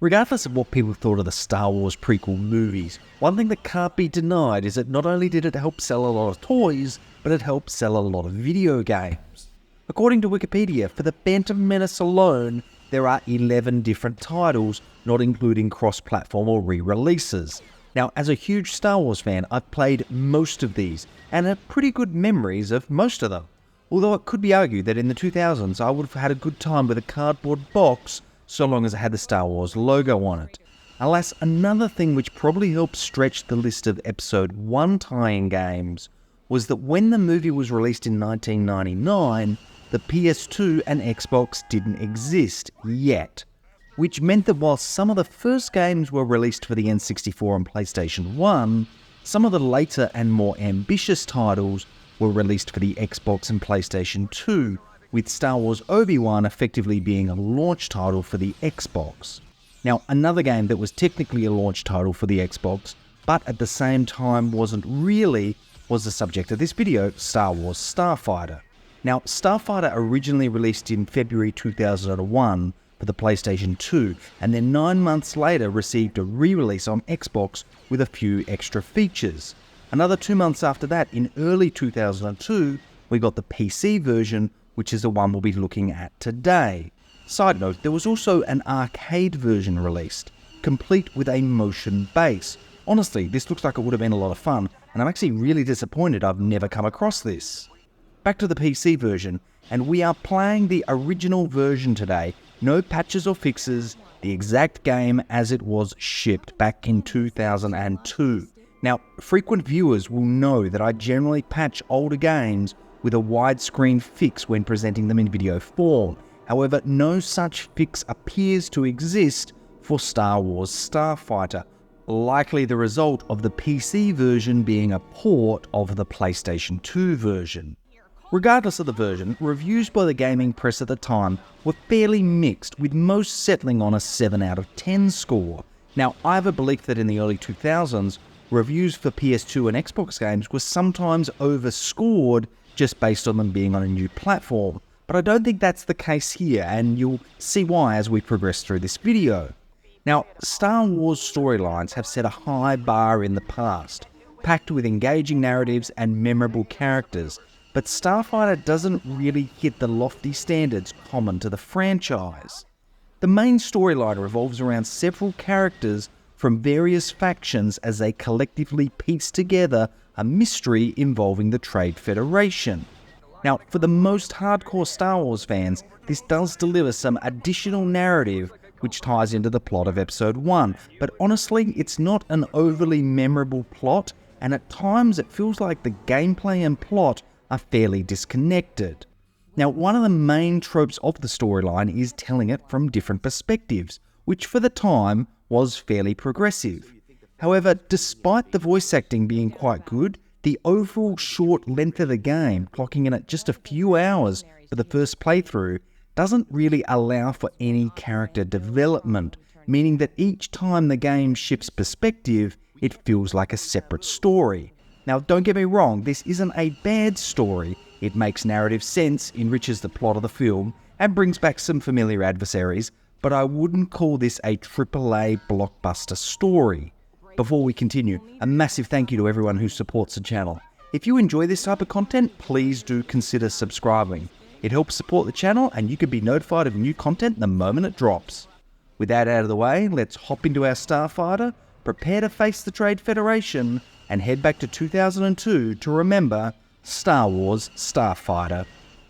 Regardless of what people thought of the Star Wars prequel movies, one thing that can't be denied is that not only did it help sell a lot of toys, but it helped sell a lot of video games. According to Wikipedia, for the Phantom Menace alone, there are 11 different titles, not including cross-platform or re-releases. Now, as a huge Star Wars fan, I've played most of these, and have pretty good memories of most of them. Although it could be argued that in the 2000s, I would have had a good time with a cardboard box, so long as it had the Star Wars logo on it. Alas, another thing which probably helped stretch the list of Episode 1 tie-in games was that when the movie was released in 1999, the PS2 and Xbox didn't exist yet, which meant that while some of the first games were released for the N64 and PlayStation 1, some of the later and more ambitious titles were released for the Xbox and PlayStation 2, with Star Wars Obi-Wan effectively being a launch title for the Xbox. Now, another game that was technically a launch title for the Xbox, but at the same time wasn't really, was the subject of this video, Star Wars Starfighter. Now, Starfighter originally released in February 2001 for the PlayStation 2, and then 9 months later received a re-release on Xbox with a few extra features. Another 2 months after that, in early 2002, we got the PC version, which is the one we'll be looking at today. Side note, there was also an arcade version released, complete with a motion base. Honestly, this looks like it would have been a lot of fun, and I'm actually really disappointed I've never come across this. Back to the PC version, and we are playing the original version today. No patches or fixes, the exact game as it was shipped back in 2002. Now, frequent viewers will know that I generally patch older games with a widescreen fix when presenting them in video form. However, no such fix appears to exist for Star Wars Starfighter, likely the result of the PC version being a port of the PlayStation 2 version. Regardless of the version, reviews by the gaming press at the time were fairly mixed, with most settling on a 7 out of 10 score. Now, I have a belief that in the early 2000s, reviews for PS2 and Xbox games were sometimes overscored just based on them being on a new platform. But I don't think that's the case here, and you'll see why as we progress through this video. Now, Star Wars storylines have set a high bar in the past, packed with engaging narratives and memorable characters, but Starfighter doesn't really hit the lofty standards common to the franchise. The main storyline revolves around several characters from various factions as they collectively piece together a mystery involving the Trade Federation. Now, for the most hardcore Star Wars fans, this does deliver some additional narrative which ties into the plot of Episode 1, but honestly, it's not an overly memorable plot, and at times it feels like the gameplay and plot are fairly disconnected. Now, one of the main tropes of the storyline is telling it from different perspectives, which for the time was fairly progressive. However, despite the voice acting being quite good, the overall short length of the game, clocking in at just a few hours for the first playthrough, doesn't really allow for any character development, meaning that each time the game shifts perspective, it feels like a separate story. Now, don't get me wrong, this isn't a bad story. It makes narrative sense, enriches the plot of the film, and brings back some familiar adversaries, but I wouldn't call this a AAA blockbuster story. Before we continue, a massive thank you to everyone who supports the channel. If you enjoy this type of content, please do consider subscribing. It helps support the channel, and you can be notified of new content the moment it drops. With that out of the way, let's hop into our Starfighter, prepare to face the Trade Federation, and head back to 2002 to remember Star Wars Starfighter.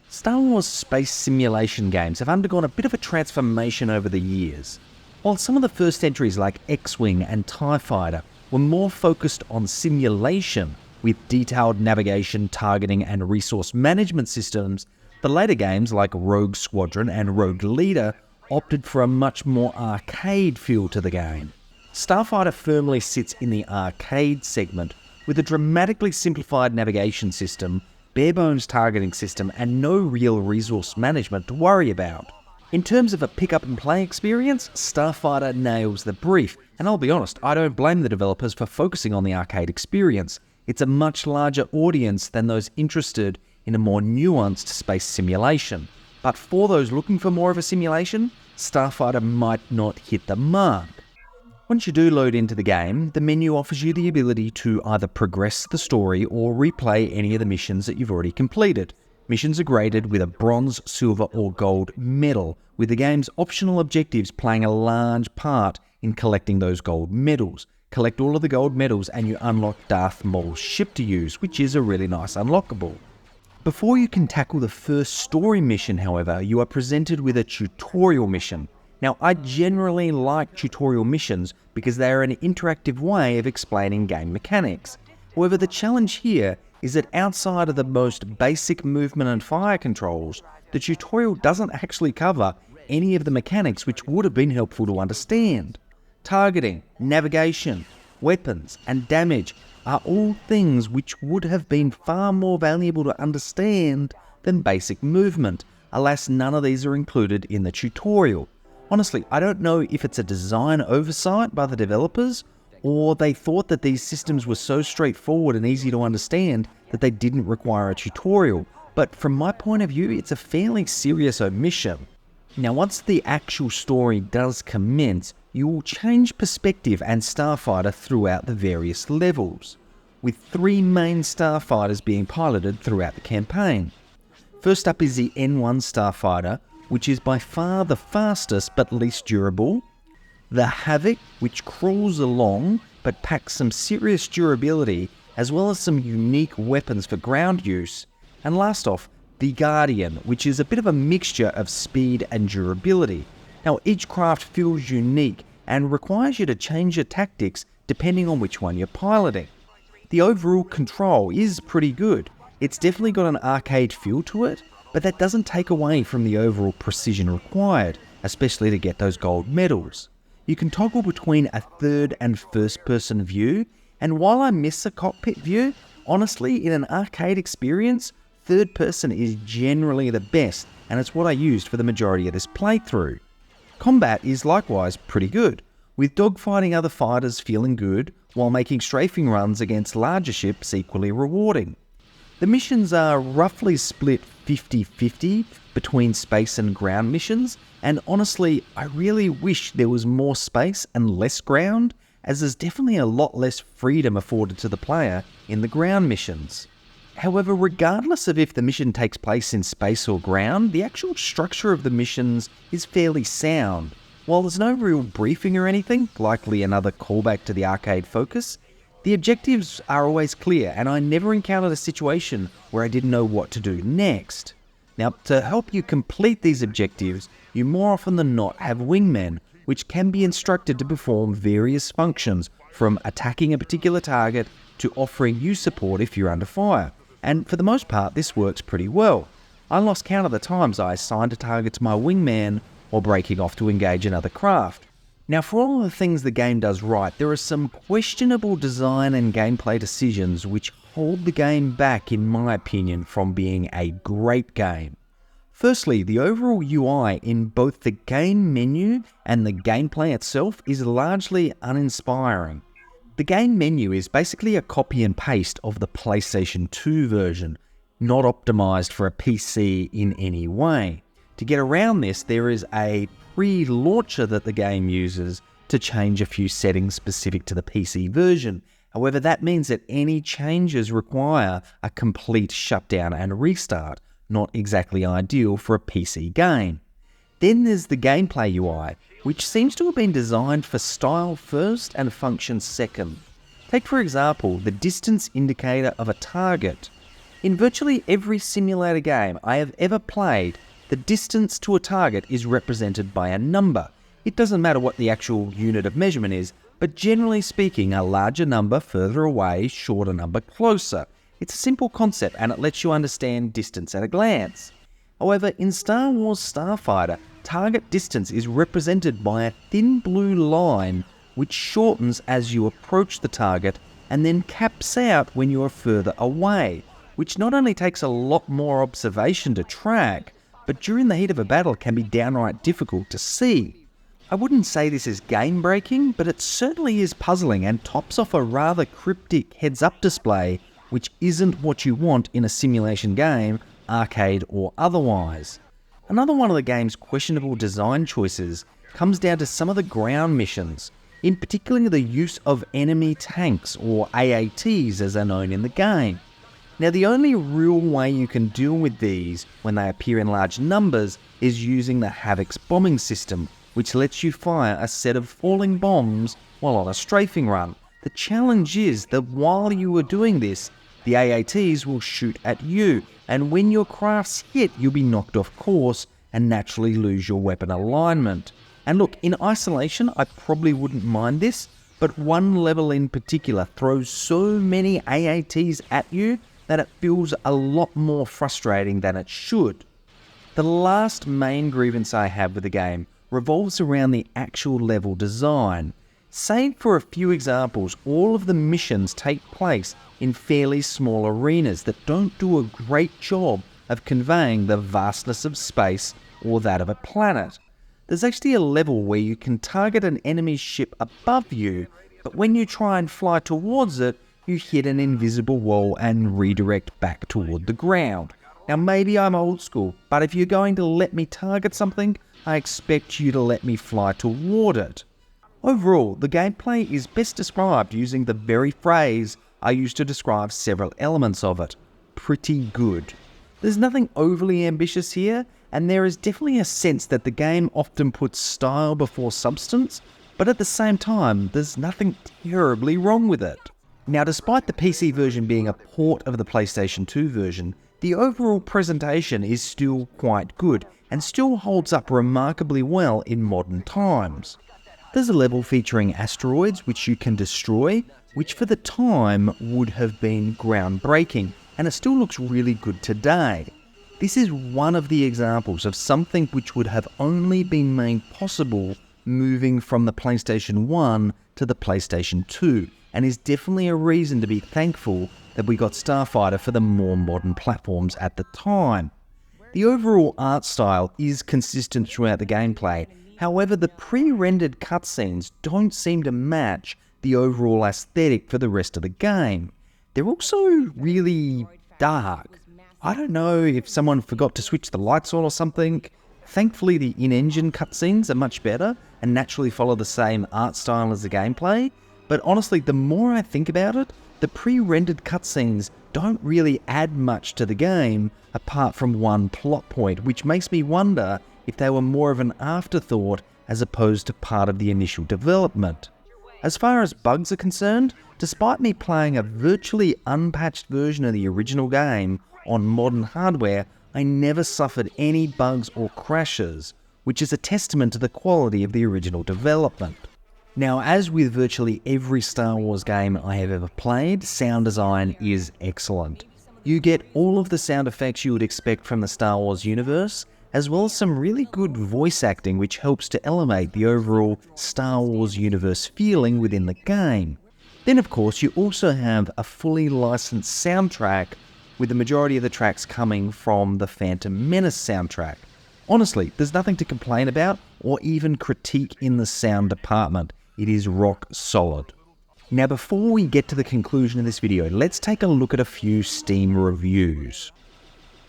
Star Wars space simulation games have undergone a bit of a transformation over the years. While some of the first entries like X-Wing and TIE Fighter were more focused on simulation with detailed navigation, targeting and resource management systems, the later games like Rogue Squadron and Rogue Leader opted for a much more arcade feel to the game. Starfighter firmly sits in the arcade segment with a dramatically simplified navigation system, bare-bones targeting system and no real resource management to worry about. In terms of a pick-up-and-play experience, Starfighter nails the brief, and I'll be honest, I don't blame the developers for focusing on the arcade experience. It's a much larger audience than those interested in a more nuanced space simulation. But for those looking for more of a simulation, Starfighter might not hit the mark. Once you do load into the game, the menu offers you the ability to either progress the story or replay any of the missions that you've already completed. Missions are graded with a bronze, silver or gold medal, with the game's optional objectives playing a large part in collecting those gold medals. Collect all of the gold medals and you unlock Darth Maul's ship to use, which is a really nice unlockable. Before you can tackle the first story mission, however, you are presented with a tutorial mission. Now, I generally like tutorial missions because they are an interactive way of explaining game mechanics. However, the challenge here is that outside of the most basic movement and fire controls, the tutorial doesn't actually cover any of the mechanics which would have been helpful to understand. Targeting, navigation, weapons, and damage are all things which would have been far more valuable to understand than basic movement. Alas, none of these are included in the tutorial. Honestly, I don't know if it's a design oversight by the developers, or they thought that these systems were so straightforward and easy to understand that they didn't require a tutorial. But from my point of view, it's a fairly serious omission. Now, once the actual story does commence, you will change perspective and Starfighter throughout the various levels, with 3 main Starfighters being piloted throughout the campaign. First up is the N1 Starfighter, which is by far the fastest but least durable. The Havoc, which crawls along but packs some serious durability, as well as some unique weapons for ground use. And last off, the Guardian, which is a bit of a mixture of speed and durability. Now, each craft feels unique and requires you to change your tactics depending on which one you're piloting. The overall control is pretty good. It's definitely got an arcade feel to it, but that doesn't take away from the overall precision required, especially to get those gold medals. You can toggle between a third and first person view, and while I miss a cockpit view, honestly, in an arcade experience, third person is generally the best, and it's what I used for the majority of this playthrough. Combat is likewise pretty good, with dogfighting other fighters feeling good, while making strafing runs against larger ships equally rewarding. The missions are roughly split 50-50 between space and ground missions, and honestly, I really wish there was more space and less ground, as there's definitely a lot less freedom afforded to the player in the ground missions. However, regardless of if the mission takes place in space or ground, the actual structure of the missions is fairly sound. While there's no real briefing or anything, likely another callback to the arcade focus, the objectives are always clear, and I never encountered a situation where I didn't know what to do next. Now, to help you complete these objectives, you more often than not have wingmen, which can be instructed to perform various functions, from attacking a particular target to offering you support if you're under fire. And for the most part, this works pretty well. I lost count of the times I assigned a target to my wingman or breaking off to engage another craft. Now, for all of the things the game does right, there are some questionable design and gameplay decisions which hold the game back, in my opinion, from being a great game. Firstly, the overall UI in both the game menu and the gameplay itself is largely uninspiring. The game menu is basically a copy and paste of the PlayStation 2 version, not optimized for a PC in any way. To get around this, there is a pre-launcher that the game uses to change a few settings specific to the PC version. However, that means that any changes require a complete shutdown and restart, not exactly ideal for a PC game. Then there's the gameplay UI, which seems to have been designed for style first and function second. Take for example the distance indicator of a target. In virtually every simulator game I have ever played, the distance to a target is represented by a number. It doesn't matter what the actual unit of measurement is, but generally speaking, a larger number further away, shorter number closer. It's a simple concept and it lets you understand distance at a glance. However, in Star Wars Starfighter, target distance is represented by a thin blue line which shortens as you approach the target and then caps out when you are further away, which not only takes a lot more observation to track, but during the heat of a battle can be downright difficult to see. I wouldn't say this is game-breaking, but it certainly is puzzling and tops off a rather cryptic heads-up display, which isn't what you want in a simulation game, arcade or otherwise. Another one of the game's questionable design choices comes down to some of the ground missions, in particular the use of enemy tanks, or AATs as they're known in the game. Now, the only real way you can deal with these when they appear in large numbers is using the Havoc's bombing system, which lets you fire a set of falling bombs while on a strafing run. The challenge is that while you are doing this, the AATs will shoot at you, and when your craft's hit, you'll be knocked off course and naturally lose your weapon alignment. And look, in isolation, I probably wouldn't mind this, but one level in particular throws so many AATs at you that it feels a lot more frustrating than it should. The last main grievance I have with the game revolves around the actual level design. Save for a few examples, all of the missions take place in fairly small arenas that don't do a great job of conveying the vastness of space or that of a planet. There's actually a level where you can target an enemy ship above you, but when you try and fly towards it, you hit an invisible wall and redirect back toward the ground. Now, maybe I'm old school, but if you're going to let me target something, I expect you to let me fly toward it. Overall, the gameplay is best described using the very phrase I used to describe several elements of it: pretty good. There's nothing overly ambitious here, and there is definitely a sense that the game often puts style before substance, but at the same time, there's nothing terribly wrong with it. Now, despite the PC version being a port of the PlayStation 2 version, the overall presentation is still quite good, and still holds up remarkably well in modern times. There's a level featuring asteroids which you can destroy, which for the time would have been groundbreaking, and it still looks really good today. This is one of the examples of something which would have only been made possible moving from the PlayStation 1 to the PlayStation 2, and is definitely a reason to be thankful that we got Starfighter for the more modern platforms at the time. The overall art style is consistent throughout the gameplay. However, the pre-rendered cutscenes don't seem to match the overall aesthetic for the rest of the game. They're also really dark. I don't know if someone forgot to switch the lights on or something. Thankfully, the in-engine cutscenes are much better and naturally follow the same art style as the gameplay. But honestly, the more I think about it, the pre-rendered cutscenes don't really add much to the game apart from one plot point, which makes me wonder if they were more of an afterthought as opposed to part of the initial development. As far as bugs are concerned, despite me playing a virtually unpatched version of the original game on modern hardware, I never suffered any bugs or crashes, which is a testament to the quality of the original development. Now, as with virtually every Star Wars game I have ever played, sound design is excellent. You get all of the sound effects you would expect from the Star Wars universe, as well as some really good voice acting which helps to elevate the overall Star Wars universe feeling within the game. Then of course you also have a fully licensed soundtrack, with the majority of the tracks coming from the Phantom Menace soundtrack. Honestly, there's nothing to complain about or even critique in the sound department. It is rock solid. Now, before we get to the conclusion of this video, let's take a look at a few Steam reviews.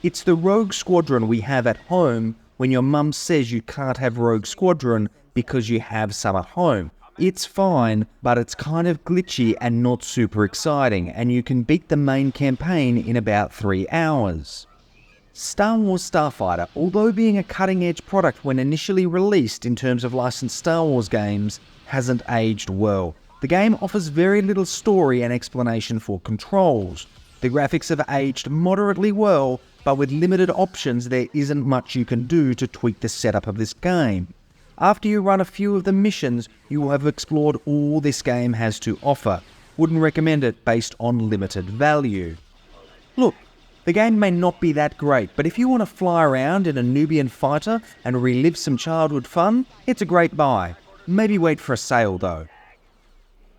It's the Rogue Squadron we have at home when your mum says you can't have Rogue Squadron because you have some at home. It's fine, but it's kind of glitchy and not super exciting, and you can beat the main campaign in about 3 hours. Star Wars Starfighter, although being a cutting-edge product when initially released in terms of licensed Star Wars games, hasn't aged well. The game offers very little story and explanation for controls. The graphics have aged moderately well, but with limited options there isn't much you can do to tweak the setup of this game. After you run a few of the missions, you will have explored all this game has to offer. Wouldn't recommend it based on limited value. Look, the game may not be that great, but if you want to fly around in a Nubian fighter and relive some childhood fun, it's a great buy. Maybe wait for a sale though.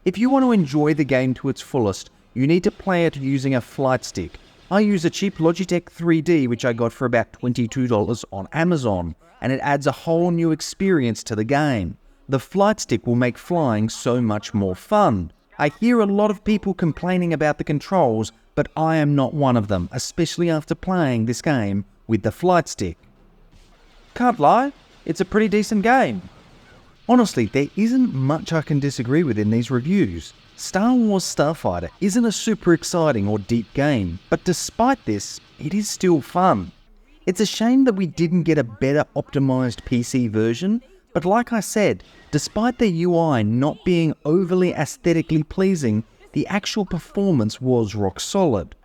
If you want to enjoy the game to its fullest, you need to play it using a flight stick. I use a cheap Logitech 3D which I got for about $22 on Amazon, and it adds a whole new experience to the game. The flight stick will make flying so much more fun. I hear a lot of people complaining about the controls, but I am not one of them, especially after playing this game with the flight stick. Can't lie, it's a pretty decent game. Honestly, there isn't much I can disagree with in these reviews. Star Wars Starfighter isn't a super exciting or deep game, but despite this, it is still fun. It's a shame that we didn't get a better optimized PC version, but like I said, despite the UI not being overly aesthetically pleasing, the actual performance was rock solid.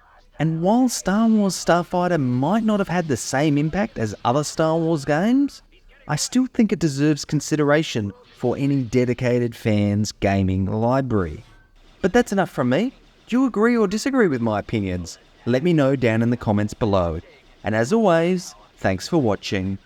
And while Star Wars Starfighter might not have had the same impact as other Star Wars games, I still think it deserves consideration for any dedicated fans' gaming library. But that's enough from me. Do you agree or disagree with my opinions? Let me know down in the comments below. And as always, thanks for watching.